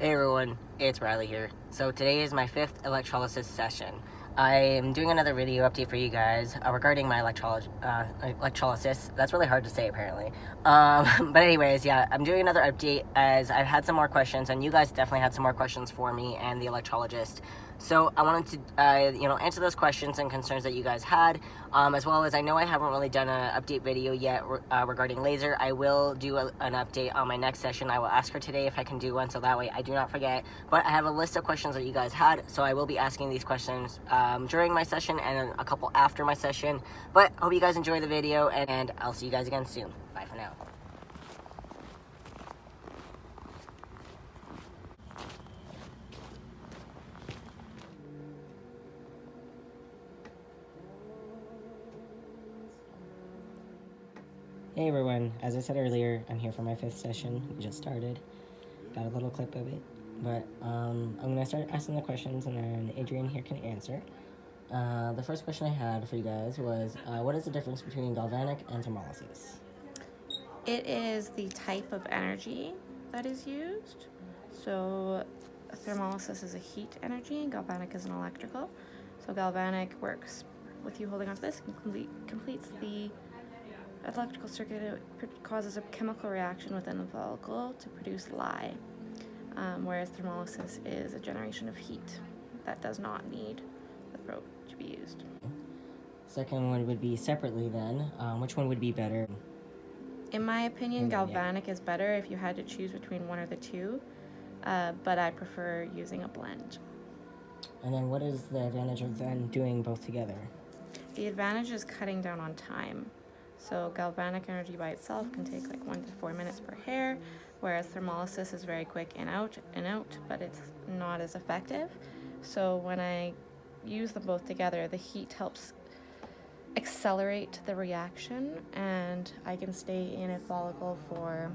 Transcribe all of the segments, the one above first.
Hey everyone, it's Riley here. So today is my 5th electrolysis session. I am doing another video update for you guys regarding my electrolysis. That's really hard to say apparently. But anyways, yeah, I'm doing another update as I've had some more questions and you guys definitely had some more questions for me and the electrologist. So I wanted to, answer those questions and concerns that you guys had, as well as I know I haven't really done an update video yet regarding laser. I will do an update on my next session. I will ask her today if I can do one, so that way I do not forget. But I have a list of questions that you guys had, so I will be asking these questions during my session and a couple after my session. But hope you guys enjoy the video, and I'll see you guys again soon. Bye for now. Hey everyone, as I said earlier, I'm here for my 5th session. We just started. Got a little clip of it. But I'm going to start asking the questions and then Adrian here can answer. The first question I had for you guys was, what is the difference between galvanic and thermolysis? It is the type of energy that is used. So thermolysis is a heat energy and galvanic is an electrical. So galvanic works with you holding on to this and completes the electrical circuit. It causes a chemical reaction within the follicle to produce lye, whereas thermolysis is a generation of heat that does not need the probe to be used. Second one would be separately then. Which one would be better? In my opinion, galvanic is better if you had to choose between one or the two, but I prefer using a blend. And then what is the advantage of then doing both together? The advantage is cutting down on time. So galvanic energy by itself can take like 1 to 4 minutes per hair, whereas thermolysis is very quick in out, but it's not as effective. So when I use them both together, the heat helps accelerate the reaction and I can stay in a follicle for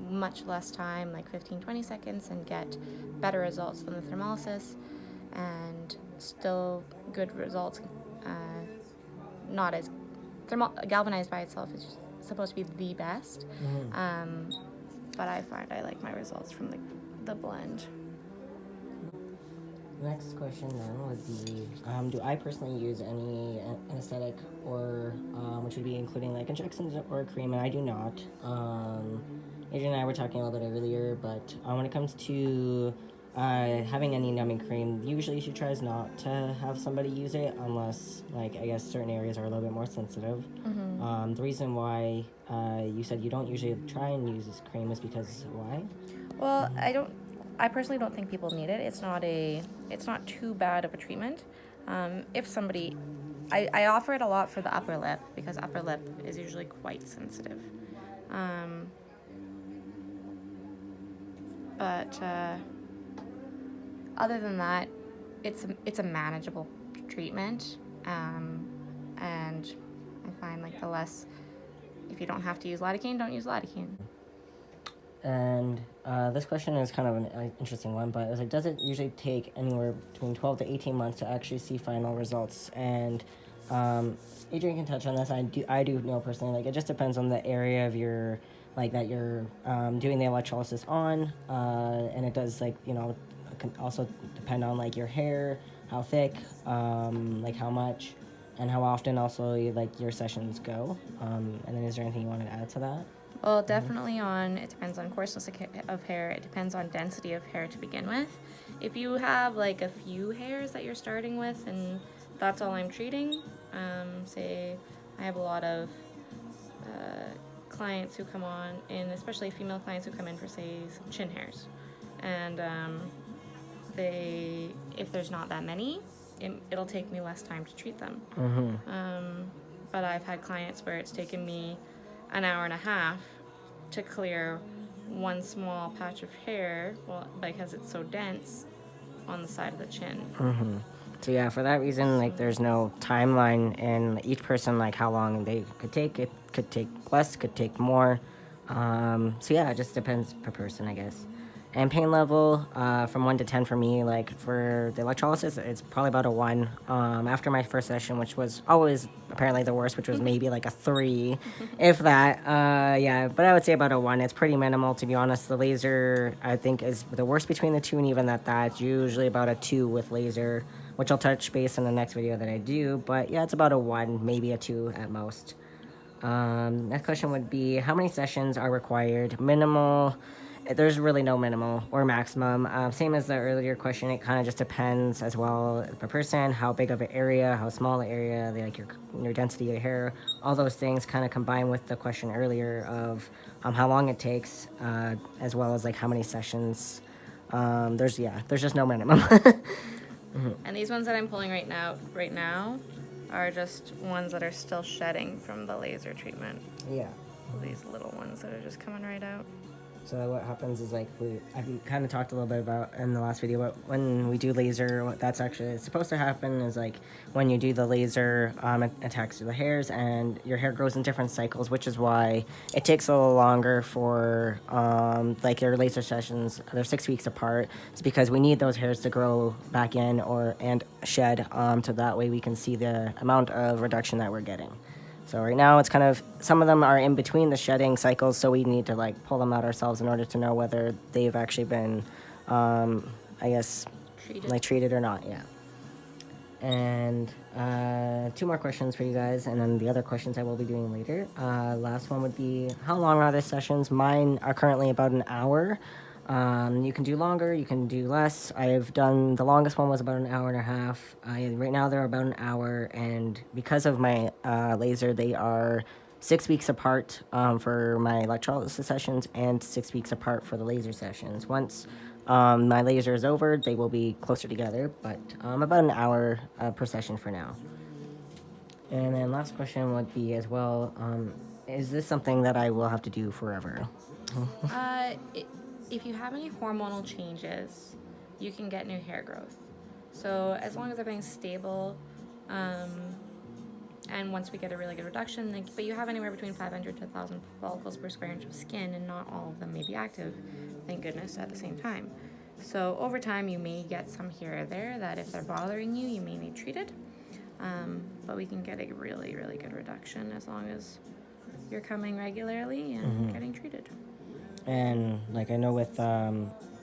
much less time, like 15-20 seconds, and get better results than the thermolysis, and still good results. Not as galvanized by itself is supposed to be the best, but I find I like my results from the blend. Next question then would be, do I personally use any anesthetic or which would be including like injections or cream? And I do not. Adrian and I were talking a little bit earlier, but when it comes to having any numbing cream, usually she tries not to have somebody use it unless, like, I guess certain areas are a little bit more sensitive. The reason why you said you don't usually try and use this cream is because why? Well, I personally don't think people need it. It's not too bad of a treatment. If somebody, I offer it a lot for the upper lip because upper lip is usually quite sensitive. But other than that, it's a manageable treatment, and I find like the less, if you don't have to use lidocaine, don't use lidocaine. And this question is kind of an interesting one, but it's like, does it usually take anywhere between 12 to 18 months to actually see final results? And Adrian can touch on this. I do know personally, like, it just depends on the area of your, like, that you're doing the electrolysis on, and it does, like, it can also depend on, like, your hair, how thick, like, how much, and how often also, like, your sessions go. And then is there anything you want to add to that? Well, definitely it depends on coarseness of hair. It depends on density of hair to begin with. If you have like a few hairs that you're starting with and that's all I'm treating, say I have a lot of clients who come on, and especially female clients who come in for, say, some chin hairs. And if there's not that many, it'll take me less time to treat them. But I've had clients where it's taken me an hour and a half to clear one small patch of hair, well, because it's so dense on the side of the chin. So yeah, for that reason, like, there's no timeline in each person, like how long they could take. It could take less, could take more. So yeah, it just depends per person, I guess. And pain level, from 1 to 10 for me, like for the electrolysis, it's probably about a 1. After my first session, which was always apparently the worst, which was maybe like a 3, if that. Yeah, but I would say about a 1. It's pretty minimal, to be honest. The laser, I think, is the worst between the two, and even that's usually about a 2 with laser, which I'll touch base in the next video that I do. But yeah, it's about a 1, maybe a 2 at most. Next question would be, how many sessions are required? Minimal, there's really no minimal or maximum. Same as the earlier question, it kind of just depends as well per person, how big of an area, how small the area, like your density of hair, all those things kind of combine with the question earlier of how long it takes, as well as like how many sessions. There's just no minimum. And these ones that I'm pulling right now are just ones that are still shedding from the laser treatment. Yeah. These little ones that are just coming right out. So what happens is, like, I've kind of talked a little bit about in the last video, but when we do laser, what that's actually supposed to happen is, like, when you do the laser, it attacks the hairs, and your hair grows in different cycles, which is why it takes a little longer for, like, your laser sessions. They're 6 weeks apart. It's because we need those hairs to grow back in and shed, so that way we can see the amount of reduction that we're getting. So right now it's kind of, some of them are in between the shedding cycles, so we need to like pull them out ourselves in order to know whether they've actually been, I guess, treated or not. Yeah. And 2 more questions for you guys, and then the other questions I will be doing later. Last one would be, how long are the sessions? Mine are currently about an hour. You can do longer, you can do less. I've done, the longest one was about an hour and a half. Right now they're about an hour, and because of my laser, they are 6 weeks apart for my electrolysis sessions, and 6 weeks apart for the laser sessions. Once my laser is over, they will be closer together, but about an hour per session for now. And then last question would be as well, is this something that I will have to do forever? If you have any hormonal changes, you can get new hair growth. So as long as everything's stable, and once we get a really good reduction, but you have anywhere between 500 to 1,000 follicles per square inch of skin, and not all of them may be active, thank goodness, at the same time. So over time, you may get some here or there that if they're bothering you, you may need treated. But we can get a really, really good reduction as long as you're coming regularly and getting treated. And like I know with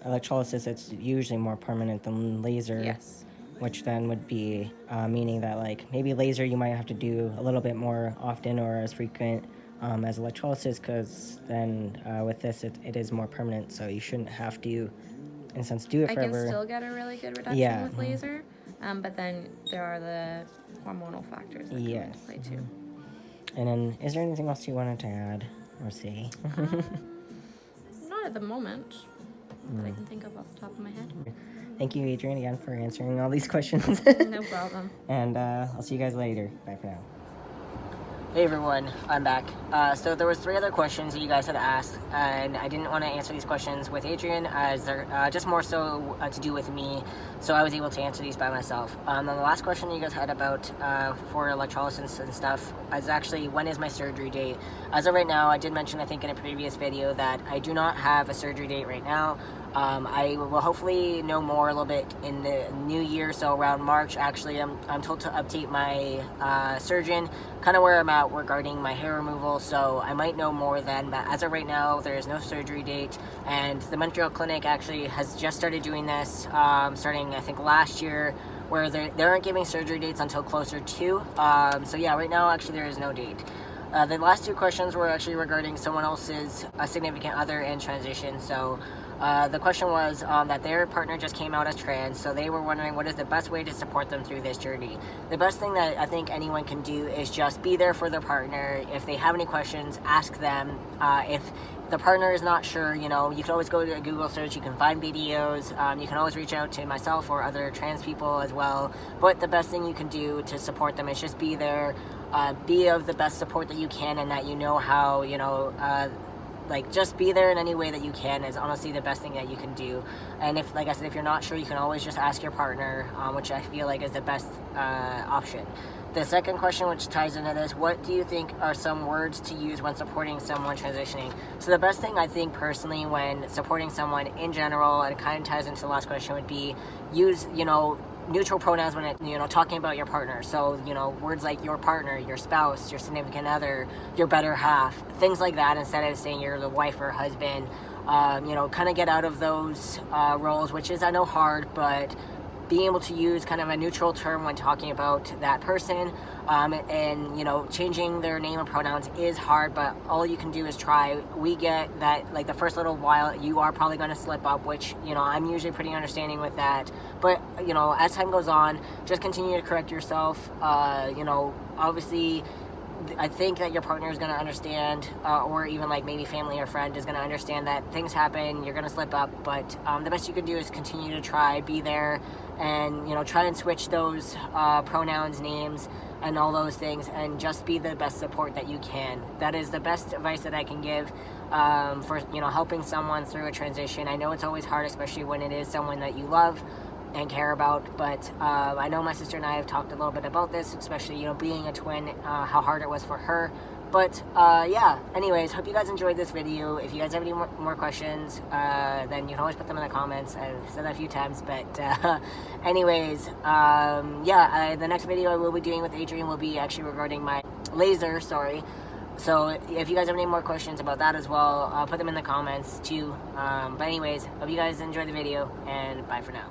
electrolysis, it's usually more permanent than laser. Yes. Which then would be meaning that like maybe laser you might have to do a little bit more often or as frequent as electrolysis, because then with this it is more permanent, so you shouldn't have to, in a sense, do it forever. I can still get a really good reduction with laser, but then there are the hormonal factors that come into play too. And then, is there anything else you wanted to add or say? Not at the moment that I can think of off the top of my head. Thank you, Adrian, again for answering all these questions. No problem. And I'll see you guys later. Bye for now. Hey everyone, I'm back. So there was 3 other questions that you guys had asked, and I didn't want to answer these questions with Adrian, as they're just more so to do with me, so I was able to answer these by myself. Then the last question you guys had about for electrolysis and stuff is actually, when is my surgery date? As of right now, I did mention, I think in a previous video, that I do not have a surgery date right now. I will hopefully know more a little bit in the new year, so around March. Actually, I'm told to update my surgeon, kind of where I'm at regarding my hair removal, so I might know more then, but as of right now, there is no surgery date, and the Montreal clinic actually has just started doing this, starting I think last year, where they aren't giving surgery dates until closer to, so yeah, right now actually there is no date. The last 2 questions were actually regarding someone else's significant other in transition, so the question was that their partner just came out as trans, so they were wondering what is the best way to support them through this journey. The best thing that I think anyone can do is just be there for their partner. If they have any questions, ask them. If the partner is not sure, you know, you can always go to a Google search, you can find videos, you can always reach out to myself or other trans people as well, but the best thing you can do to support them is just be there, be of the best support that you can, and that you know how, you know, like, just be there in any way that you can is honestly the best thing that you can do. And if, like I said, if you're not sure, you can always just ask your partner, which I feel like is the best option. The second question, which ties into this, what do you think are some words to use when supporting someone transitioning? So the best thing I think personally when supporting someone in general, and it kind of ties into the last question, would be use, neutral pronouns when talking about your partner. So, words like your partner, your spouse, your significant other, your better half, things like that, instead of saying you're the wife or husband. Kind of get out of those roles, which is, I know, hard, but being able to use kind of a neutral term when talking about that person, and changing their name and pronouns is hard, but all you can do is try. We get that, like, the first little while you are probably going to slip up, which I'm usually pretty understanding with that, but as time goes on, just continue to correct yourself. Obviously I think that your partner is going to understand, or even like maybe family or friend is going to understand that things happen, you're going to slip up, but the best you can do is continue to try, be there, and try and switch those pronouns, names, and all those things, and just be the best support that you can. That is the best advice that I can give for helping someone through a transition. I know it's always hard, especially when it is someone that you love and care about, but I know my sister and I have talked a little bit about this, especially being a twin, how hard it was for her. But yeah, anyways, hope you guys enjoyed this video. If you guys have any more questions, then you can always put them in the comments. I've said that a few times, but anyways, the next video I will be doing with Adrian will be actually regarding my laser, so if you guys have any more questions about that as well, put them in the comments too. But anyways, hope you guys enjoyed the video, and bye for now.